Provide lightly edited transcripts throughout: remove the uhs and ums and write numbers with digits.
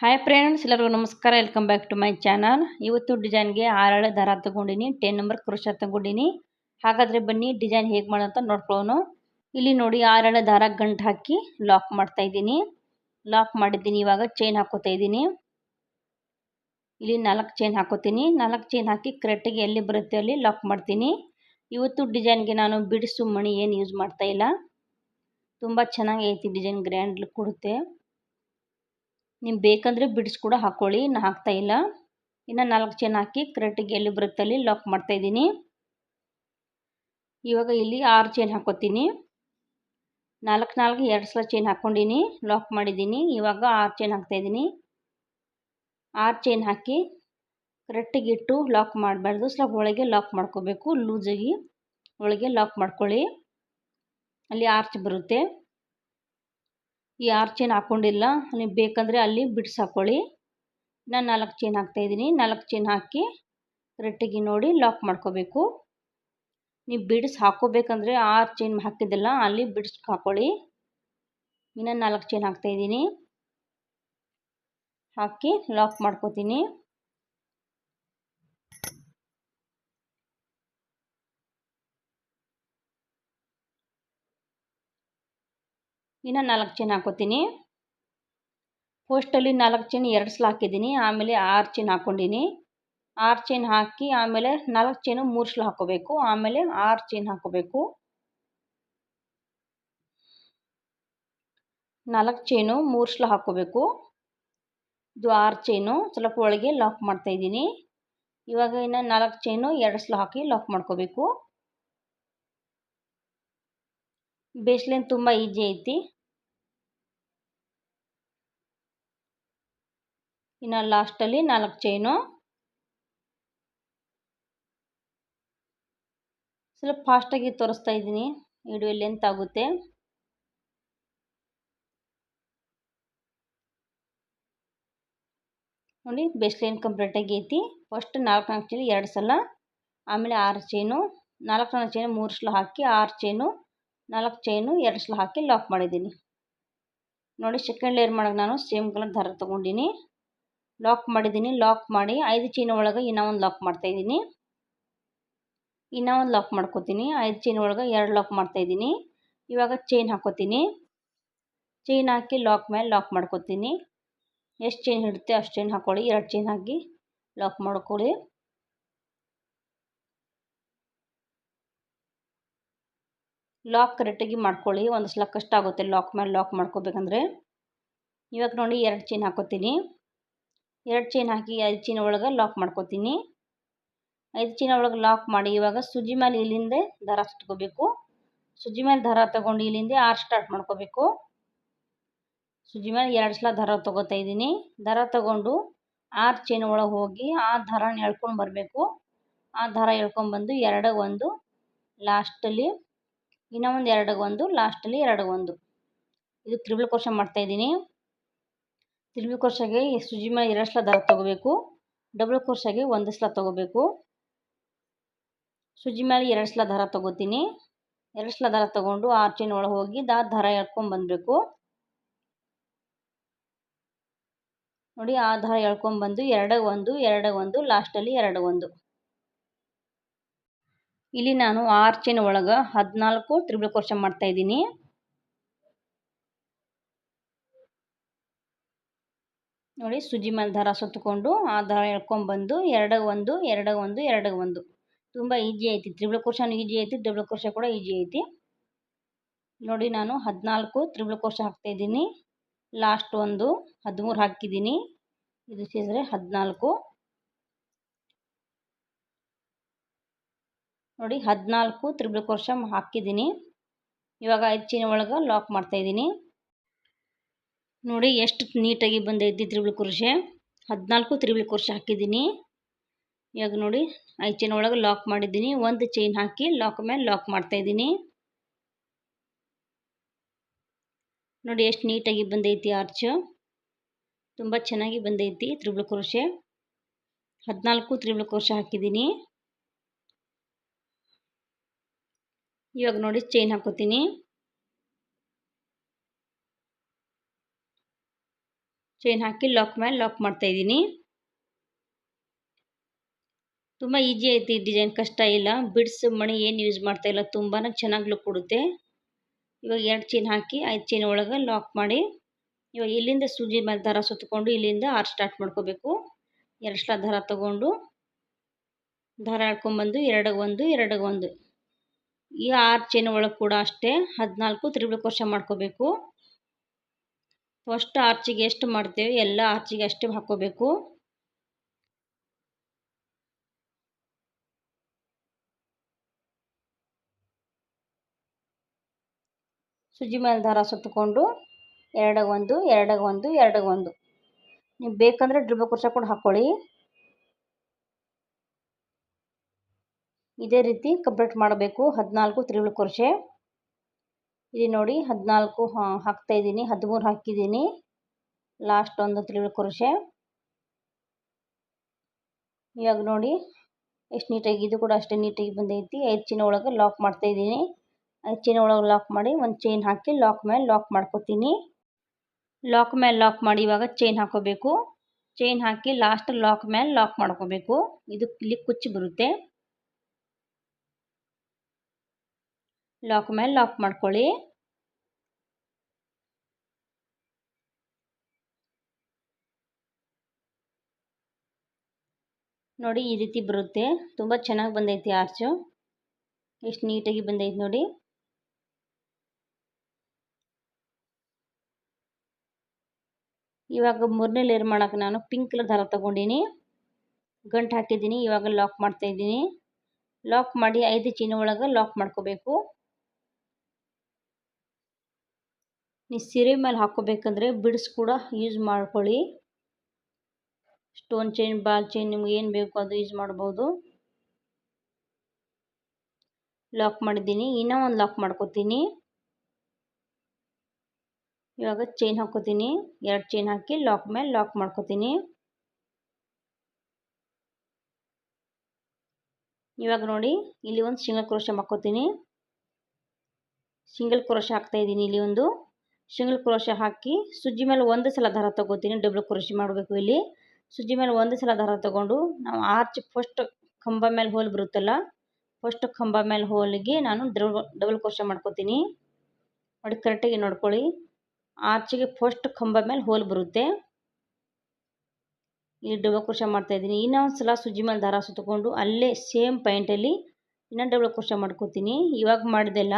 Hi friends, ಎಲ್ಲರಿಗೂ ನಮಸ್ಕಾರ. Welcome back to my channel. ಇವತ್ತು ಡಿಸೈನ್ಗೆ 6 ದಾರ ತಗೊಂಡಿನಿ, 10 ನಂಬರ್ ಕ್ರೋಶಾ ತಗೊಂಡಿನಿ. ಹಾಗಾದರೆ ಬನ್ನಿ ಡಿಸೈನ್ ಹೇಗೆ ಮಾಡೋಂತ ನೋಡ್ಕೊಳ್ಳೋಣ. ಇಲ್ಲಿ ನೋಡಿ 6 ದಾರ ಗಂಟು ಹಾಕಿ ಲಾಕ್ ಮಾಡ್ತಾ ಇದ್ದೀನಿ. ಲಾಕ್ ಮಾಡಿದ್ದೀನಿ. ಇವಾಗ ಚೈನ್ ಹಾಕೋತಾ ಇದ್ದೀನಿ. ಇಲ್ಲಿ 4 ಚೈನ್ ಹಾಕೋತೀನಿ. 4 ಚೈನ್ ಹಾಕಿ ಕರೆಕ್ಟಾಗಿ ಎಲ್ಲಿ ಬರುತ್ತೆ ಅಲ್ಲಿ ಲಾಕ್ ಮಾಡ್ತೀನಿ. ಇವತ್ತು ಡಿಸೈನ್ಗೆ ನಾನು ಬಿಡಿಸು ಮಣಿ ಏನು ಯೂಸ್ ಮಾಡ್ತಾ ಇಲ್ಲ. ತುಂಬ ಚೆನ್ನಾಗಿ ಐತಿ ಡಿಸೈನ್, ಗ್ರ್ಯಾಂಡ್ ಲುಕ್ ಕೊಡುತ್ತೆ. ನಿಮ್ಗೆ ಬೇಕಂದರೆ ಬಿಡಿಸಿ ಕೂಡ ಹಾಕ್ಕೊಳ್ಳಿ, ನಾನು ಹಾಕ್ತಾ ಇಲ್ಲ. ಇನ್ನು 4 ಚೈನ್ ಹಾಕಿ ಕರೆಕ್ಟಾಗಿ ಎಲ್ಲಿ ಬರುತ್ತೆ ಅಲ್ಲಿ ಲಾಕ್ ಮಾಡ್ತಾ ಇದ್ದೀನಿ. ಇವಾಗ ಇಲ್ಲಿ 6 ಚೈನ್ ಹಾಕೋತೀನಿ. 4 2 ಸಲ ಚೈನ್ ಹಾಕ್ಕೊಂಡಿನಿ, ಲಾಕ್ ಮಾಡಿದ್ದೀನಿ. ಇವಾಗ 6 ಚೈನ್ ಹಾಕ್ತಾ ಇದ್ದೀನಿ. 6 ಚೈನ್ ಹಾಕಿ ಕರೆಕ್ಟಾಗಿ ಇಟ್ಟು ಲಾಕ್ ಮಾಡಬಾರ್ದು, ಸ್ವಲ್ಪ ಒಳಗೆ ಲಾಕ್ ಮಾಡ್ಕೋಬೇಕು. ಲೂಸಾಗಿ ಒಳಗೆ ಲಾಕ್ ಮಾಡ್ಕೊಳ್ಳಿ, ಅಲ್ಲಿ ಆರ್ಚ್ ಬರುತ್ತೆ. ಈ 6 ಚೈನ್ ಹಾಕ್ಕೊಂಡಿಲ್ಲ, ನೀವು ಬೇಕಂದರೆ ಅಲ್ಲಿ ಬಿಡಿಸಿ ಹಾಕ್ಕೊಳ್ಳಿ. ನಾನು 4 ಚೈನ್ ಹಾಕ್ತಾಯಿದ್ದೀನಿ. 4 ಚೈನ್ ಹಾಕಿ ಕರೆಕ್ಟಾಗಿ ನೋಡಿ ಲಾಕ್ ಮಾಡ್ಕೋಬೇಕು. ನೀವು ಬಿಡಿಸಿ ಹಾಕ್ಕೋಬೇಕಂದ್ರೆ 6 ಚೈನ್ ಹಾಕಿದ್ದಲ್ಲ ಅಲ್ಲಿ ಬಿಡಿಸಿ ಹಾಕ್ಕೊಳ್ಳಿ. ಇನ್ನು 4 ಚೈನ್ ಹಾಕ್ತಾಯಿದ್ದೀನಿ, ಹಾಕಿ ಲಾಕ್ ಮಾಡ್ಕೋತೀನಿ. ಇನ್ನು 4 ಚೈನ್ ಹಾಕೋತೀನಿ. ಫಸ್ಟಲ್ಲಿ 4 ಚೈನ್ 2 ಸಲ ಹಾಕಿದ್ದೀನಿ, ಆಮೇಲೆ 6 ಚೈನ್ ಹಾಕ್ಕೊಂಡಿನಿ. 6 ಚೈನ್ ಹಾಕಿ ಆಮೇಲೆ 4 ಚೈನು 3 ಸಲ ಹಾಕೋಬೇಕು, ಆಮೇಲೆ 6 ಚೈನ್ ಹಾಕೋಬೇಕು. 4 ಚೈನು 3 ಸಲ ಹಾಕೋಬೇಕು. ಇದು 6 ಚೈನು, ಸ್ವಲ್ಪ ಒಳಗೆ ಲಾಕ್ ಮಾಡ್ತಾ ಇದ್ದೀನಿ. ಇವಾಗ ಇನ್ನು 4 ಚೈನು 2 ಸಲ ಹಾಕಿ ಲಾಕ್ ಮಾಡ್ಕೋಬೇಕು. ಬೇಸ್ಲೈನ್ ತುಂಬ ಈಜಿ ಐತಿ. ಇನ್ನು ಲಾಸ್ಟಲ್ಲಿ 4 ಚೈನು. ಸ್ವಲ್ಪ ಫಾಸ್ಟಾಗಿ ತೋರಿಸ್ತಾ ಇದ್ದೀನಿ, ವಿಡಿಯೋ ಲೆಂತ್ ಆಗುತ್ತೆ. ನೋಡಿ ಬೇಸ್ಲೈನ್ ಕಂಪ್ಲೀಟಾಗಿ ಐತಿ. ಫಸ್ಟ್ 4 ಚೈನು 2 ಸಲ, ಆಮೇಲೆ 6 ಚೈನು, 4 ಚೈನು 3 ಸಲ ಹಾಕಿ 6 ಚೈನು, 4 ಚೈನು 2 ಸಲ ಹಾಕಿ ಲಾಕ್ ಮಾಡಿದ್ದೀನಿ. ನೋಡಿ ಸೆಕೆಂಡ್ ಲೇಯರ್ ಮಾಡೋಕೆ ನಾನು ಸೇಮ್ ಕಲರ್ ದಾರ ತೊಗೊಂಡಿನಿ, ಲಾಕ್ ಮಾಡಿದ್ದೀನಿ. ಲಾಕ್ ಮಾಡಿ 5 ಚೈನ್ ಒಳಗೆ ಇನ್ನೂ ಒಂದು ಲಾಕ್ ಮಾಡ್ತಾಯಿದ್ದೀನಿ. ಇನ್ನೂ ಒಂದು ಲಾಕ್ ಮಾಡ್ಕೋತೀನಿ. 5 ಚೈನ್ ಒಳಗೆ 2 ಲಾಕ್ ಮಾಡ್ತಾಯಿದ್ದೀನಿ. ಇವಾಗ ಚೈನ್ ಹಾಕೋತೀನಿ. ಚೈನ್ ಹಾಕಿ ಲಾಕ್ ಮೇಲೆ ಲಾಕ್ ಮಾಡ್ಕೋತೀನಿ. ಎಷ್ಟು ಚೈನ್ ಹಿಡುತ್ತೆ ಅಷ್ಟು ಚೈನ್ ಹಾಕ್ಕೊಳ್ಳಿ. 2 ಚೈನ್ ಹಾಕಿ ಲಾಕ್ ಮಾಡ್ಕೊಳ್ಳಿ. ಲಾಕ್ ಕರೆಕ್ಟಾಗಿ ಮಾಡ್ಕೊಳ್ಳಿ, ಒಂದು ಸಲ ಕಷ್ಟ ಆಗುತ್ತೆ ಲಾಕ್ ಮೇಲೆ ಲಾಕ್ ಮಾಡ್ಕೋಬೇಕಂದ್ರೆ. ಇವಾಗ ನೋಡಿ 2 ಚೈನ್ ಹಾಕೋತೀನಿ. 2 ಚೈನ್ ಹಾಕಿ 5 ಚೈನ್ ಒಳಗೆ ಲಾಕ್ ಮಾಡ್ಕೋತೀನಿ. 5 ಚೈನ್ ಒಳಗೆ ಲಾಕ್ ಮಾಡಿ ಇವಾಗ ಸುಜಿ ಮೇಲೆ ಇಲ್ಲಿಂದ ದಾರ ಸುತ್ಕೋಬೇಕು. ಸುಜಿ ಮೇಲೆ ದಾರ ತಗೊಂಡು ಇಲ್ಲಿಂದ 6 ಸ್ಟಾರ್ಟ್ ಮಾಡ್ಕೋಬೇಕು. ಸುಜಿ ಮೇಲೆ 2 ಸಲ ದಾರ ತೊಗೋತಾ ಇದ್ದೀನಿ. ದಾರ ತಗೊಂಡು 6 ಚೈನ್ ಒಳಗೆ ಹೋಗಿ ಆ ದಾರನ ಎಳ್ಕೊಂಡು ಬರಬೇಕು. ಆ ದಾರ ಎಳ್ಕೊಂಡ್ಬಂದು 2 1 ಲಾಸ್ಟಲ್ಲಿ ಇನ್ನೂ ಒಂದು 2 1 ಲಾಸ್ಟಲ್ಲಿ 2 1. ಇದು ತ್ರಿಬಲ್ ಕ್ರೋಶೆ ಮಾಡ್ತಾಯಿದ್ದೀನಿ. ತ್ರಿಬಲ್ ಕ್ರೋಶೆಗೆ ಸುಜಿ ಮೇಲೆ 2 ಸಲ ದಾರ ತೊಗೋಬೇಕು. ಡಬಲ್ ಕ್ರೋಶೆಗೆ 1 ಸಲ ತೊಗೋಬೇಕು. ಸುಜಿ ಮೇಲೆ 2 ಸಲ ದಾರ ತೊಗೋತೀನಿ. 2 ಸಲ ದಾರ ತೊಗೊಂಡು 6 ಚೈನ್ ಒಳಗೆ ಹೋಗಿ ದಾರ ಎಳ್ಕೊಂಡ್ಬಂದಬೇಕು. ನೋಡಿ ಆ ದಾರ ಎಳ್ಕೊಂಡ್ಬಂದು 2 1 2 1 ಲಾಸ್ಟಲ್ಲಿ 2 1. ಇಲ್ಲಿ ನಾನು 6 ಚೈನ್ ಒಳಗೆ 14 ತ್ರಿಬಲ್ ಕ್ರೋಶೆ ಮಾಡ್ತಾಯಿದ್ದೀನಿ. ನೋಡಿ ಸುಜಿ ಮೇಲೆ ದಾರ ಸುತ್ತಕೊಂಡು ಆ ದಾರ ಎಳ್ಕೊಂಡ್ಬಂದು 2 1 2 1 2 1. ತುಂಬ ಈಜಿ ಐತಿ. ತ್ರಿಬಲ್ ಕ್ರೋಶೆನೂ ಈಜಿ ಐತಿ, ಡಬಲ್ ಕ್ರೋಶೆ ಕೂಡ ಈಜಿ ಐತಿ. ನೋಡಿ ನಾನು 14 ತ್ರಿಬಲ್ ಕ್ರೋಶೆ ಹಾಕ್ತಾಯಿದ್ದೀನಿ. ಲಾಸ್ಟ್ ಒಂದು 13 ಹಾಕಿದ್ದೀನಿ. ಇದು ಸೇರಿದ್ರೆ 14. ನೋಡಿ 14 ತ್ರಿಬಲ್ ಕ್ರೋಶೆ ಹಾಕಿದ್ದೀನಿ. ಇವಾಗ 5 ಚೈನ್ ಒಳಗೆ ಲಾಕ್ ಮಾಡ್ತಾಯಿದ್ದೀನಿ. ನೋಡಿ ಎಷ್ಟು ನೀಟಾಗಿ ಬಂದೈತಿ ತ್ರಿಬಲ್ ಕ್ರೋಶೆ. 14 ತ್ರಿಬಲ್ ಕ್ರೋಶೆ ಹಾಕಿದ್ದೀನಿ. ಇವಾಗ ನೋಡಿ 5 ಚೈನ್ ಒಳಗೆ ಲಾಕ್ ಮಾಡಿದ್ದೀನಿ. ಒಂದು ಚೈನ್ ಹಾಕಿ ಲಾಕ್ ಮೇಲೆ ಲಾಕ್ ಮಾಡ್ತಾಯಿದ್ದೀನಿ. ನೋಡಿ ಎಷ್ಟು ನೀಟಾಗಿ ಬಂದೈತಿ ಆರ್ಚ್, ತುಂಬ ಚೆನ್ನಾಗಿ ಬಂದೈತಿ ತ್ರಿಬಲ್ ಕ್ರೋಶೆ. 14 ತ್ರಿಬಲ್ ಕ್ರೋಶೆ ಹಾಕಿದ್ದೀನಿ. ಇವಾಗ ನೋಡಿ ಚೈನ್ ಹಾಕೋತೀನಿ. ಚೈನ್ ಹಾಕಿ ಲಾಕ್ ಮೇಲೆ ಲಾಕ್ ಮಾಡ್ತಾಯಿದ್ದೀನಿ. ತುಂಬ ಈಜಿ ಐತಿ ಡಿಸೈನ್, ಕಷ್ಟ ಇಲ್ಲ. ಬಿಡ್ಸ್ ಮಣಿ ಏನು ಯೂಸ್ ಮಾಡ್ತಾಯಿಲ್ಲ, ತುಂಬಾ ಚೆನ್ನಾಗಿ ಲುಕ್ ಕೊಡುತ್ತೆ. ಇವಾಗ 2 ಚೈನ್ ಹಾಕಿ 5 ಚೈನ್ ಒಳಗೆ ಲಾಕ್ ಮಾಡಿ ಇವಾಗ ಇಲ್ಲಿಂದ ಸೂಜಿ ಮೇಲೆ ದಾರ ಸುತ್ತಕೊಂಡು ಇಲ್ಲಿಂದ ಆರ್ ಸ್ಟಾರ್ಟ್ ಮಾಡ್ಕೋಬೇಕು. 2 ಸಲ ದಾರ ತಗೊಂಡು ದಾರ ಎಳ್ಕೊಂಬಂದು 2 1 2 1 ಈ 6 ಚೈನ್ ಒಳಗೆ ಕೂಡ ಅಷ್ಟೇ 14 ತ್ರಿಬಲ್ ಕ್ರೋಶೆ ಮಾಡ್ಕೋಬೇಕು. ಫಸ್ಟ್ ಆರ್ಚಿಗೆ ಎಷ್ಟು ಮಾಡ್ತೇವೆ ಎಲ್ಲ ಆರ್ಚಿಗೆ ಅಷ್ಟೇ ಹಾಕೋಬೇಕು. ಸೂಜಿ ಮೇಲೆ ದಾರ ಸುತ್ತಕೊಂಡು 2 1 2 1 2 1 ನೀವು ಬೇಕಂದರೆ ಡ್ರಿಬಲ್ ಕ್ರೋಶೆ ಕೂಡ ಹಾಕ್ಕೊಳ್ಳಿ. ಇದೇ ರೀತಿ ಕಂಪ್ಲೀಟ್ ಮಾಡಬೇಕು 14 ತ್ರಿಬಲ್ ಕ್ರೋಶೆ. ಇಲ್ಲಿ ನೋಡಿ 14 ಹಾಕ್ತಾ ಇದ್ದೀನಿ, 13 ಹಾಕಿದ್ದೀನಿ, ಲಾಸ್ಟ್ ಒಂದು ತ್ರಿಬಲ್ ಕ್ರೋಶೆ. ಇವಾಗ ನೋಡಿ ಎಷ್ಟು ನೀಟಾಗಿ, ಇದು ಕೂಡ ಅಷ್ಟೇ ನೀಟಾಗಿ ಬಂದೈತಿ. 5 ಚೈನ್ ಒಳಗೆ ಲಾಕ್ ಮಾಡ್ತಾ ಇದ್ದೀನಿ. 5 ಚೈನ್ ಒಳಗೆ ಲಾಕ್ ಮಾಡಿ ಒಂದು ಚೈನ್ ಹಾಕಿ ಲಾಕ್ ಮೇಲೆ ಲಾಕ್ ಮಾಡ್ಕೋತೀನಿ. ಲಾಕ್ ಮೇಲೆ ಲಾಕ್ ಮಾಡಿ ಇವಾಗ ಚೈನ್ ಹಾಕೋಬೇಕು. ಚೈನ್ ಹಾಕಿ ಲಾಸ್ಟ್ ಲಾಕ್ ಮೇಲೆ ಲಾಕ್ ಮಾಡ್ಕೋಬೇಕು. ಇದು ಇಲ್ಲಿ ಕುಚ್ಚು ಬರುತ್ತೆ. ಲಾಕ್ ಮೇಲೆ ಲಾಕ್ ಮಾಡ್ಕೊಳ್ಳಿ. ನೋಡಿ ಈ ರೀತಿ ಬರುತ್ತೆ. ತುಂಬ ಚೆನ್ನಾಗಿ ಬಂದೈತಿ ಆರ್ಚು, ಎಷ್ಟು ನೀಟಾಗಿ ಬಂದೈತಿ ನೋಡಿ. ಇವಾಗ 3ನೇ ಲೇಯರ್ ಮಾಡೋಕೆ ನಾನು ಪಿಂಕ್ ಕಲರ್ ದಾರ ತಗೊಂಡಿನಿ, ಗಂಟು ಹಾಕಿದ್ದೀನಿ. ಇವಾಗ ಲಾಕ್ ಮಾಡ್ತಾ ಇದ್ದೀನಿ. ಲಾಕ್ ಮಾಡಿ 5 ಚೈನ್ ಒಳಗೆ ಲಾಕ್ ಮಾಡ್ಕೋಬೇಕು. ನೀವು ಸೀರೆ ಮೇಲೆ ಹಾಕೋಬೇಕಂದ್ರೆ ಬಿಡ್ಸ್ ಕೂಡ ಯೂಸ್ ಮಾಡ್ಕೊಳ್ಳಿ. ಸ್ಟೋನ್ ಚೈನ್, ಬಾಲ್ ಚೈನ್ ನಿಮ್ಗೆ ಏನು ಬೇಕು ಅದು ಯೂಸ್ ಮಾಡ್ಬೋದು. ಲಾಕ್ ಮಾಡಿದ್ದೀನಿ. ಇನ್ನೂ ಒಂದು ಲಾಕ್ ಮಾಡ್ಕೋತೀನಿ. ಇವಾಗ ಚೈನ್ ಹಾಕೋತೀನಿ. 2 ಚೈನ್ ಹಾಕಿ ಲಾಕ್ ಮೇಲೆ ಲಾಕ್ ಮಾಡ್ಕೋತೀನಿ. ಇವಾಗ ನೋಡಿ ಇಲ್ಲಿ ಒಂದು ಸಿಂಗಲ್ ಕ್ರೋಶೆ ಮಾಡ್ಕೋತೀನಿ. ಸಿಂಗಲ್ ಕ್ರೋಶೆ ಹಾಕ್ತಾ ಇದ್ದೀನಿ. ಇಲ್ಲಿ ಒಂದು ಸಿಂಗಲ್ ಕ್ರೋಶೆ ಹಾಕಿ ಸುಜ್ಜಿ ಮೇಲೆ ಒಂದು ಸಲ ದಾರ ತಗೋತೀನಿ. ಡಬಲ್ ಕ್ರೋಶೆ ಮಾಡಬೇಕು. ಇಲ್ಲಿ ಸುಜ್ಜಿ ಮೇಲೆ ಒಂದು ಸಲ ದಾರ ತಗೊಂಡು ನಾವು ಆರ್ಚ್ ಫಸ್ಟ್ ಕಂಬ ಮೇಲೆ ಹೋಲ್ ಬರುತ್ತಲ್ಲ, ಫಸ್ಟ್ ಕಂಬ ಮೇಲೆ ಹೋಲಿಗೆ ನಾನು ಡಬಲ್ ಕ್ರೋಶೆ ಮಾಡ್ಕೋತೀನಿ. ನೋಡಿ ಕರೆಕ್ಟಾಗಿ ನೋಡ್ಕೊಳ್ಳಿ. ಆರ್ಚಿಗೆ ಫಸ್ಟ್ ಕಂಬ ಮೇಲೆ ಹೋಲ್ ಬರುತ್ತೆ. ಈ ಡಬಲ್ ಕ್ರೋಶೆ ಮಾಡ್ತಾ ಇದ್ದೀನಿ. ಇನ್ನೊಂದು ಸಲ ಸುಜ್ಜಿ ಮೇಲೆ ದಾರ ಸುತ್ತಕೊಂಡು ಅಲ್ಲೇ ಸೇಮ್ ಪಾಯಿಂಟಲ್ಲಿ ಇನ್ನೊಂದು ಡಬಲ್ ಕ್ರೋಶೆ ಮಾಡ್ಕೋತೀನಿ. ಇವಾಗ ಮಾಡಿದೆಲ್ಲ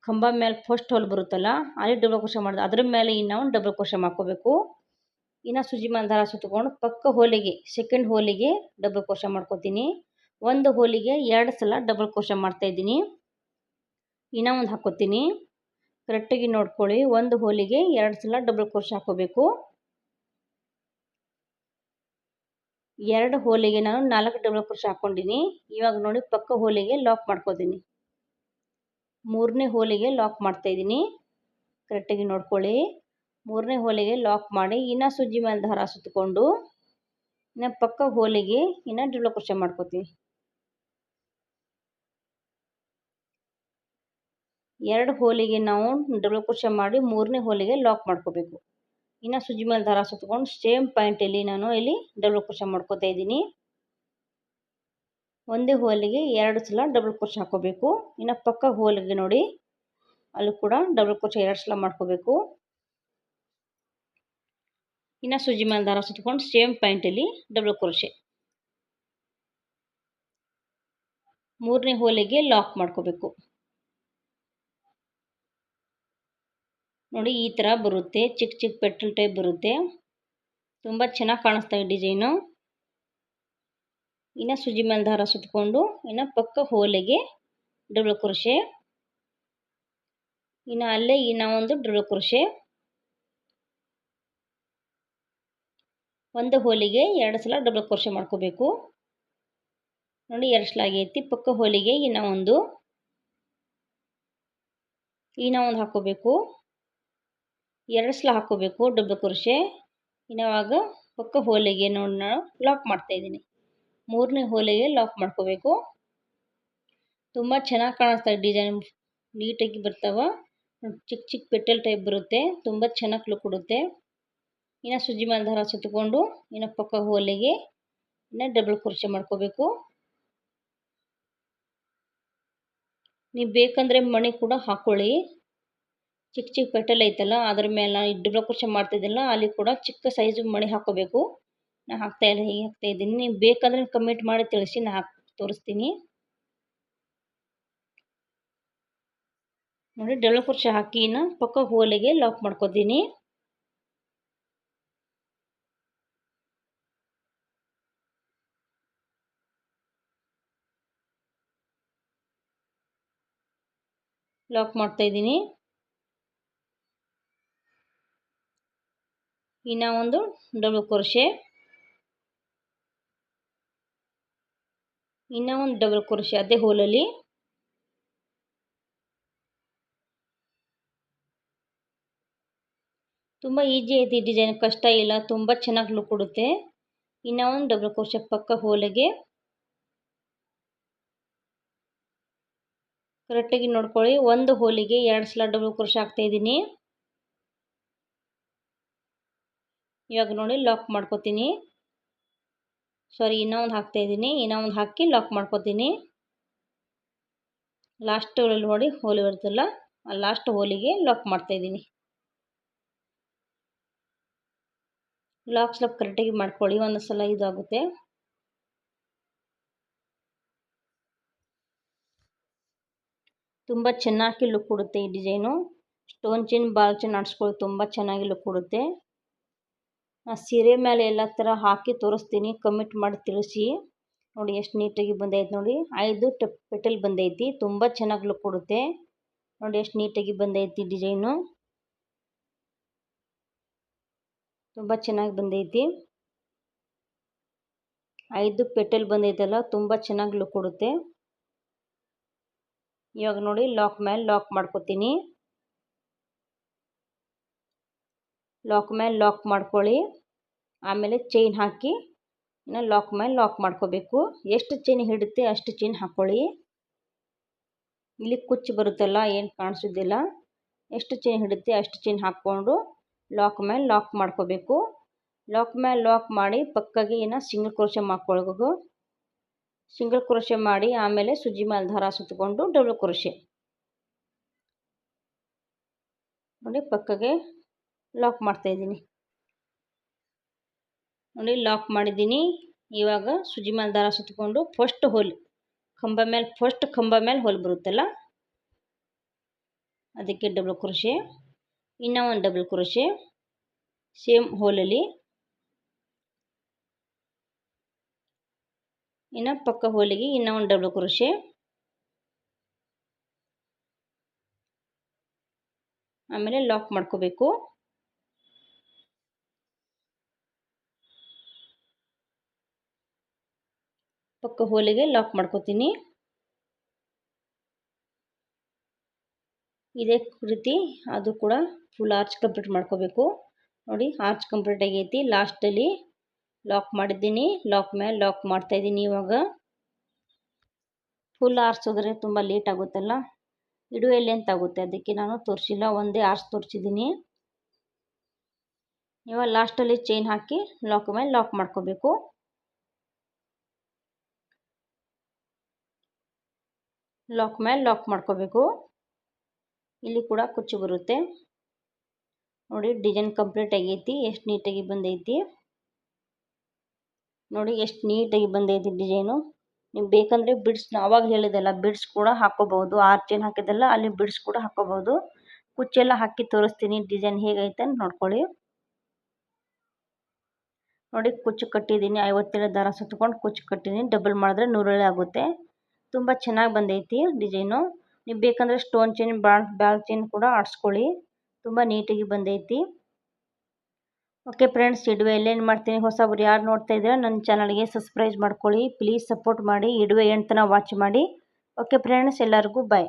ಕಂಬ ಮೇಲೆ ಫಸ್ಟ್ ಹೋಲ್ ಬರುತ್ತಲ್ಲ, ಅಲ್ಲಿ ಡಬಲ್ ಕ್ರೋಶೆ ಮಾಡಿದೆ, ಅದ್ರ ಮೇಲೆ ಇನ್ನೂ ಒಂದು ಡಬಲ್ ಕ್ರೋಶೆ ಮಾಡ್ಕೋಬೇಕು. ಇನ್ನು ಸುಜ್ಜಿ ಮೇಲೆ ದಾರ ಸುತ್ತಕೊಂಡು ಪಕ್ಕ ಹೋಲಿಗೆ ಸೆಕೆಂಡ್ ಹೋಲಿಗೆ ಡಬಲ್ ಕ್ರೋಶೆ ಮಾಡ್ಕೋತೀನಿ. ಒಂದು ಹೋಲಿಗೆ 2 ಸಲ ಡಬಲ್ ಕ್ರೋಶೆ ಮಾಡ್ತಾ ಇದ್ದೀನಿ. ಇನ್ನೂ ಒಂದು ಹಾಕೋತೀನಿ. ಕರೆಕ್ಟಾಗಿ ನೋಡ್ಕೊಳ್ಳಿ. ಒಂದು ಹೋಲಿಗೆ 2 ಸಲ ಡಬಲ್ ಕ್ರೋಶೆ ಹಾಕೋಬೇಕು. 2 ಹೋಲಿಗೆ ನಾನು 4 ಡಬಲ್ ಕ್ರೋಶೆ ಹಾಕ್ಕೊಂಡಿನಿ. ಇವಾಗ ನೋಡಿ ಪಕ್ಕ ಹೋಲಿಗೆ ಲಾಕ್ ಮಾಡ್ಕೋತೀನಿ. 3ನೇ ಹೋಲಿಗೆ ಲಾಕ್ ಮಾಡ್ತಾ ಇದ್ದೀನಿ. ಕರೆಕ್ಟಾಗಿ ನೋಡ್ಕೊಳ್ಳಿ. 3ನೇ ಹೋಲಿಗೆ ಲಾಕ್ ಮಾಡಿ ಇನ್ನೂ ಸುಜ್ಜಿ ಮೇಲೆ ದಾರ ಸುತ್ತಕೊಂಡು ಇನ್ನು ಪಕ್ಕ ಹೋಲಿಗೆ ಇನ್ನೂ ಡಬಲ್ ಕ್ರೋಶೆ ಮಾಡ್ಕೋತೀನಿ. 2 ಹೋಲಿಗೆ ನಾವು ಡಬಲ್ ಕ್ರೋಶೆ ಮಾಡಿ 3ನೇ ಹೋಲಿಗೆ ಲಾಕ್ ಮಾಡ್ಕೋಬೇಕು. ಇನ್ನು ಸುಜ್ಜಿ ಮೇಲೆ ದಾರ ಸುತ್ತಕೊಂಡು ಸೇಮ್ ಪಾಯಿಂಟಲ್ಲಿ ನಾನು ಇಲ್ಲಿ ಡಬಲ್ ಕ್ರೋಶೆ ಮಾಡ್ಕೋತಾ ಇದ್ದೀನಿ. ಒಂದೇ ಹೋಲಿಗೆ 2 ಸಲ ಡಬಲ್ ಕ್ರೋಶೆ ಹಾಕೋಬೇಕು. ಇನ್ನು ಪಕ್ಕ ಹೋಲಿಗೆ ನೋಡಿ ಅಲ್ಲೂ ಕೂಡ ಡಬಲ್ ಕ್ರೋಶೆ 2 ಸಲ ಮಾಡ್ಕೋಬೇಕು. ಇನ್ನು ಸುಜ್ಜಿ ಮೇಲೆ ದಾರ ಸುತ್ತಕೊಂಡು ಸೇಮ್ ಪಾಯಿಂಟಲ್ಲಿ ಡಬಲ್ ಕ್ರೋಶೆ. 3ನೇ ಹೋಲಿಗೆ ಲಾಕ್ ಮಾಡ್ಕೋಬೇಕು. ನೋಡಿ ಈ ಥರ ಬರುತ್ತೆ. ಚಿಕ್ಕ ಚಿಕ್ಕ ಪೆಟ್ರೋಲ್ ಟೈಪ್ ಬರುತ್ತೆ. ತುಂಬ ಚೆನ್ನಾಗಿ ಕಾಣಿಸ್ತವೆ ಡಿಸೈನು. ಇನ್ನು ಸುಜ್ಜಿ ಮೇಲೆ ದಾರ ಸುತ್ತಕೊಂಡು ಇನ್ನು ಪಕ್ಕ ಹೋಲಿಗೆ ಡಬಲ್ ಕ್ರೋಶೆ. ಇನ್ನು ಅಲ್ಲೇ ಇನ್ನೂ ಒಂದು ಡಬಲ್ ಕ್ರೋಶೆ. ಒಂದು ಹೋಲಿಗೆ 2 ಸಲ ಡಬಲ್ ಕ್ರೋಶೆ ಮಾಡ್ಕೋಬೇಕು. ನೋಡಿ 2 ಸಲ ಆಗೈತಿ. ಪಕ್ಕ ಹೋಲಿಗೆ ಇನ್ನೂ ಒಂದು ಹಾಕೋಬೇಕು. 2 ಸಲ ಹಾಕೋಬೇಕು ಡಬಲ್ ಕ್ರೋಶೆ. ಇನ್ನವಾಗ ಪಕ್ಕ ಹೋಲಿಗೆ ನೋಡಿ ನಾನು ಲಾಕ್ ಮಾಡ್ತಾಯಿದ್ದೀನಿ. 3ನೇ ಹೋಲಿಗೆ ಲಾಕ್ ಮಾಡ್ಕೋಬೇಕು. ತುಂಬ ಚೆನ್ನಾಗಿ ಕಾಣಿಸ್ತವೆ ಡಿಸೈನ್, ನೀಟಾಗಿ ಬರ್ತಾವೆ. ಚಿಕ್ಕ ಚಿಕ್ಕ ಪೆಟಲ್ ಟೈಪ್ ಬರುತ್ತೆ, ತುಂಬ ಚೆನ್ನಾಗಿ ಲುಕ್ ಕೊಡುತ್ತೆ. ಇನ್ನು ಸೂಜಿ ಮೇಲೆ ದಾರ ಸುತ್ತಕೊಂಡು ಇನ್ನು ಪಕ್ಕ ಹೋಲಿಗೆ ಇನ್ನು ಡಬಲ್ ಕ್ರೋಶೆ ಮಾಡ್ಕೋಬೇಕು. ನೀವು ಬೇಕಂದರೆ ಮಣಿ ಕೂಡ ಹಾಕ್ಕೊಳ್ಳಿ. ಚಿಕ್ಕ ಚಿಕ್ಕ ಪೆಟಲ್ ಐತಲ್ಲ ಅದ್ರ ಮೇಲೆ ನಾನು ಡಬಲ್ ಕ್ರೋಶೆ ಮಾಡ್ತಿದ್ದಿಲ್ಲ, ಅಲ್ಲಿ ಕೂಡ ಚಿಕ್ಕ ಸೈಜು ಮಣಿ ಹಾಕ್ಕೋಬೇಕು. ನಾನು ಹಾಕ್ತಾಯಿಲ್ಲ, ಹೀಗೆ ಹಾಕ್ತಾಯಿದ್ದೀನಿ. ನೀವು ಬೇಕಂದರೆ ಕಮೆಂಟ್ ಮಾಡಿ ತಿಳಿಸಿ, ನಾನು ತೋರಿಸ್ತೀನಿ ನೋಡಿ. ಡಬಲ್ ಕ್ರೋಶೆ ಹಾಕಿ ಇನ್ನು ಪಕ್ಕ ಹೋಲಿಗೆ ಲಾಕ್ ಮಾಡ್ಕೋತೀನಿ. ಲಾಕ್ ಮಾಡ್ತಾಯಿದ್ದೀನಿ. ಇನ್ನು ಒಂದು ಡಬಲ್ ಕ್ರೋಶೆ, ಇನ್ನು ಒಂದು ಡಬಲ್ ಕ್ರೋಶೆ ಅದೇ ಹೋಲಲ್ಲಿ. ತುಂಬ ಈಜಿ ಐತಿ ಡಿಸೈನ್, ಕಷ್ಟ ಇಲ್ಲ, ತುಂಬ ಚೆನ್ನಾಗಿ ಲುಕ್ ಕೊಡುತ್ತೆ. ಇನ್ನು ಒಂದು ಡಬಲ್ ಕ್ರೋಶೆ ಪಕ್ಕ ಹೋಲಿಗೆ ಕರೆಕ್ಟಾಗಿ ನೋಡ್ಕೊಳ್ಳಿ. ಒಂದು ಹೋಲಿಗೆ 2 ಸಲ ಡಬಲ್ ಕ್ರೋಶೆ ಹಾಕ್ತಾಯಿದ್ದೀನಿ. ಇವಾಗ ನೋಡಿ ಲಾಕ್ ಮಾಡ್ಕೋತೀನಿ. ಸಾರಿ, ಇನ್ನೂ ಒಂದು ಹಾಕ್ತಾಯಿದ್ದೀನಿ. ಇನ್ನೂ ಒಂದು ಹಾಕಿ ಲಾಕ್ ಮಾಡ್ಕೋತೀನಿ. ಲಾಸ್ಟ್ ನೋಡಿ ಹೋಲ್ ಬರುತ್ತಲ್ಲ, ಆ ಲಾಸ್ಟ್ ಹೋಲಿಗೆ ಲಾಕ್ ಮಾಡ್ತಾಯಿದ್ದೀನಿ. ಲಾಕ್ ಸ್ವಲ್ಪ ಕರೆಕ್ಟಾಗಿ ಮಾಡ್ಕೊಳ್ಳಿ, ಒಂದು ಸಲ ಇದಾಗುತ್ತೆ. ತುಂಬ ಚೆನ್ನಾಗಿ ಲುಕ್ ಕೊಡುತ್ತೆ ಈ design. Stone chain ball chain ಆಡಿಸ್ಕೊಳ್ಳಿ, ತುಂಬ ಚೆನ್ನಾಗಿ ಲುಕ್ ಕೊಡುತ್ತೆ. ಸೀರೆ ಮೇಲೆ ಎಲ್ಲ ಥರ ಹಾಕಿ ತೋರಿಸ್ತೀನಿ, ಕಮೆಂಟ್ ಮಾಡಿ ತಿಳಿಸಿ. ನೋಡಿ ಎಷ್ಟು ನೀಟಾಗಿ ಬಂದೈತೆ ನೋಡಿ. 5 ಪೆಟಲ್ ಬಂದೈತಿ, ತುಂಬ ಚೆನ್ನಾಗಿ ಲುಕ್ ಕೊಡುತ್ತೆ. ನೋಡಿ ಎಷ್ಟು ನೀಟಾಗಿ ಬಂದೈತಿ ಡಿಸೈನು, ತುಂಬ ಚೆನ್ನಾಗಿ ಬಂದೈತಿ. 5 ಪೆಟಲ್ ಬಂದೈತಲ್ಲ, ತುಂಬ ಚೆನ್ನಾಗಿ ಲುಕ್ ಕೊಡುತ್ತೆ. ಇವಾಗ ನೋಡಿ ಲಾಕ್ ಮೇಲೆ ಲಾಕ್ ಮಾಡ್ಕೋತೀನಿ. ಲಾಕ್ ಮೇಲೆ ಲಾಕ್ ಮಾಡ್ಕೊಳ್ಳಿ. ಆಮೇಲೆ ಚೈನ್ ಹಾಕಿ ಇನ್ನು ಲಾಕ್ ಮೇಲೆ ಲಾಕ್ ಮಾಡ್ಕೋಬೇಕು. ಎಷ್ಟು ಚೈನ್ ಹಿಡುತ್ತೆ ಅಷ್ಟು ಚೈನ್ ಹಾಕ್ಕೊಳ್ಳಿ. ಇಲ್ಲಿ ಕುಚ್ಚು ಬರುತ್ತಲ್ಲ, ಏನು ಕಾಣಿಸೋದಿಲ್ಲ. ಎಷ್ಟು ಚೈನ್ ಹಿಡುತ್ತೆ ಅಷ್ಟು ಚೈನ್ ಹಾಕ್ಕೊಂಡು ಲಾಕ್ ಮೇಲೆ ಲಾಕ್ ಮಾಡ್ಕೋಬೇಕು. ಲಾಕ್ ಮೇಲೆ ಲಾಕ್ ಮಾಡಿ ಪಕ್ಕಾಗಿ ಇನ್ನು ಸಿಂಗಲ್ ಕ್ರೋಶೆ ಮಾಡ್ಕೊಳ್ಬೇಕು. ಸಿಂಗಲ್ ಕ್ರೋಶೆ ಮಾಡಿ ಆಮೇಲೆ ಸೂಜಿ ಮೇಲೆ ದಾರ ಸುತ್ತಕೊಂಡು ಡಬಲ್ ಕ್ರೋಶೆ ನೋಡಿ ಪಕ್ಕಗೆ ಲಾಕ್ ಮಾಡ್ತಾಯಿದ್ದೀನಿ. ನೋಡಿ ಲಾಕ್ ಮಾಡಿದ್ದೀನಿ. ಇವಾಗ ಸೂಜಿ ಮೇಲೆ ದಾರ ಸುತ್ತಕೊಂಡು ಫಸ್ಟ್ ಹೋಲ್ ಕಂಬ ಮೇಲೆ ಹೋಲ್ ಬರುತ್ತಲ್ಲ ಅದಕ್ಕೆ ಡಬಲ್ ಕ್ರೋಶೆ, ಇನ್ನೂ ಒಂದು ಡಬಲ್ ಕ್ರೋಶೆ ಸೇಮ್ ಹೋಲಲ್ಲಿ, ಇನ್ನು ಪಕ್ಕ ಹೋಲಿಗೆ ಇನ್ನೂ ಒಂದು ಡಬಲ್ ಕ್ರೋಶೆ, ಆಮೇಲೆ ಲಾಕ್ ಮಾಡ್ಕೋಬೇಕು. ಪಕ್ಕ ಹೋಲಿಗೆ ಲಾಕ್ ಮಾಡ್ಕೋತೀನಿ. ಇದೇ ರೀತಿ ಅದು ಕೂಡ ಫುಲ್ ಆರ್ಚ್ ಕಂಪ್ಲೀಟ್ ಮಾಡ್ಕೋಬೇಕು. ನೋಡಿ ಆರ್ಚ್ ಕಂಪ್ಲೀಟ್ ಆಗೈತಿ. ಲಾಸ್ಟಲ್ಲಿ ಲಾಕ್ ಮಾಡಿದ್ದೀನಿ. ಲಾಕ್ ಮೇಲೆ ಲಾಕ್ ಮಾಡ್ತಾಯಿದ್ದೀನಿ. ಇವಾಗ ಫುಲ್ ಆರಿಸೋದ್ರೆ ತುಂಬ ಲೇಟ್ ಆಗುತ್ತಲ್ಲ, ಇಡುವೆ ಲೆಂತ್ ಆಗುತ್ತೆ, ಅದಕ್ಕೆ ನಾನು ತೋರಿಸಿಲ್ಲ, ಒಂದೇ ಆರ್ಚ್ ತೋರಿಸಿದ್ದೀನಿ. ಇವಾಗ ಲಾಸ್ಟಲ್ಲಿ ಚೈನ್ ಹಾಕಿ ಲಾಕ್ ಮೇಲೆ ಲಾಕ್ ಮಾಡ್ಕೋಬೇಕು. ಲಾಕ್ ಮೇಲೆ ಲಾಕ್ ಮಾಡ್ಕೋಬೇಕು. ಇಲ್ಲಿ ಕೂಡ ಕುಚ್ಚು ಬರುತ್ತೆ. ನೋಡಿ ಡಿಸೈನ್ ಕಂಪ್ಲೀಟ್ ಆಗೈತಿ, ಎಷ್ಟು ನೀಟಾಗಿ ಬಂದೈತಿ ನೋಡಿ, ಎಷ್ಟು ನೀಟಾಗಿ ಬಂದೈತಿ ಡಿಸೈನು. ನೀವು ಬೇಕಂದರೆ ಬಿಡ್ಸ್ ಆವಾಗ ಹೇಳಿದೆಲ್ಲ ಬಿಡ್ಸ್ ಕೂಡ ಹಾಕ್ಕೋಬಹುದು. ಆರ್ಚ್ ಚೈನ್ ಹಾಕಿದೆಲ್ಲ ಅಲ್ಲಿ ಬಿಡ್ಸ್ ಕೂಡ ಹಾಕ್ಕೋಬಹುದು. ಕುಚ್ಚೆಲ್ಲ ಹಾಕಿ ತೋರಿಸ್ತೀನಿ ಡಿಸೈನ್ ಹೇಗೈತೆ ಅಂತ ನೋಡ್ಕೊಳ್ಳಿ. ನೋಡಿ ಕುಚ್ಚು ಕಟ್ಟಿದ್ದೀನಿ, 57 ದಾರ ಸುತ್ತಕೊಂಡು ಕುಚ್ಚು ಕಟ್ಟಿದ್ದೀನಿ. ಡಬಲ್ ಮಾಡಿದ್ರೆ 100 ಆಗುತ್ತೆ. ತುಂಬ ಚೆನ್ನಾಗಿ ಬಂದೈತಿ ಡಿಸೈನು. ನೀವು ಬೇಕಂದರೆ ಸ್ಟೋನ್ ಚೈನ್ ಬಾಲ್ ಚೈನ್ ಕೂಡ ಆಡಿಸ್ಕೊಳ್ಳಿ, ತುಂಬ ನೀಟಾಗಿ ಬಂದೈತಿ. ಓಕೆ ಫ್ರೆಂಡ್ಸ್, ಇಡುವೆ ಎಲ್ಲೇನು ಮಾಡ್ತೀನಿ. ಹೊಸಬ್ರು ಯಾರು ನೋಡ್ತಾ ಇದ್ದೀರಾ ನನ್ನ ಚಾನಲ್ಗೆ ಸಬ್ಸ್ಕ್ರೈಬ್ ಮಾಡ್ಕೊಳ್ಳಿ, ಪ್ಲೀಸ್ ಸಪೋರ್ಟ್ ಮಾಡಿ, ಇಡುವೆ ಎಂಡ್ ತನಕ ವಾಚ್ ಮಾಡಿ. ಓಕೆ ಫ್ರೆಂಡ್ಸ್, ಎಲ್ಲರಿಗೂ ಬಾಯ್.